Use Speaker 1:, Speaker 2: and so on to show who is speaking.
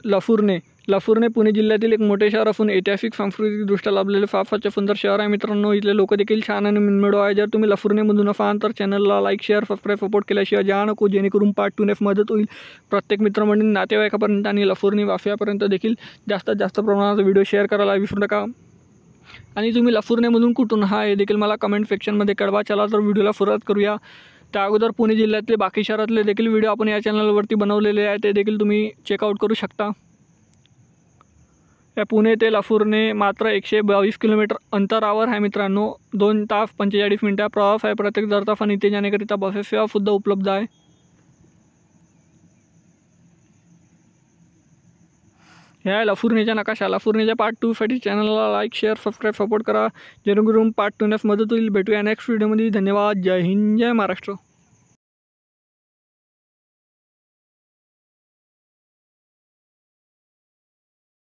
Speaker 1: लफुर्ने पुणे जिल्ह्यातील एक मोठे शहर असून ऐतिहासिक सांस्कृतिकदृष्ट्या लाभलेले फार सुंदर शहर आहे मित्रांनो। इथले लोक देखील छान आणि मनमिळाऊ आहे। जर तुम्ही लफुर्नेमधून असाल तर चॅनलला लाईक शेअर सबस्क्राईब सपोर्ट केल्याशिवाय जा नको, जेणेकरून पार्ट 2 मदत होईल प्रत्येक मित्रमंडळी नातेवाईकापर्यंत आणि लफुर्ने वाफ्यापर्यंत देखील जास्तीत जास्त प्रमाणात व्हिडिओ शेअर करायला विसरू नका। आणि तुम्ही लफुर्नेमधून कुठून हा हे देखील मला कमेंट सेक्शनमध्ये कळवा। चला तर व्हिडिओला सुरुवात करूया। त्या अगोदर पुणे जिल्ह्यातले बाकी शहरातले देखील व्हिडिओ आपण या चॅनलवरती बनवलेले आहे, ते देखील तुम्ही चेकआउट करू शकता। या पुणे ते लफुर्ने मात्र 122 किलोमीटर अंतरावर आहे मित्रांनो। 2 तास 45 मिनिटं प्रवास आहे प्रत्येक जरताफ आणि इथे जाण्याकरिता बसेस सेवा सुद्धा उपलब्ध आहे। ह्या लफुर्नेचा नकाशा। लफुर्नेच्या पार्ट 2 साठी चॅनलला लाईक शेअर सबस्क्राईब सपोर्ट करा, जेणेकरून पार्ट 2 मदत होईल। भेटूया नेक्स्ट व्हिडिओमध्ये। धन्यवाद। जय हिंद, जय महाराष्ट्र।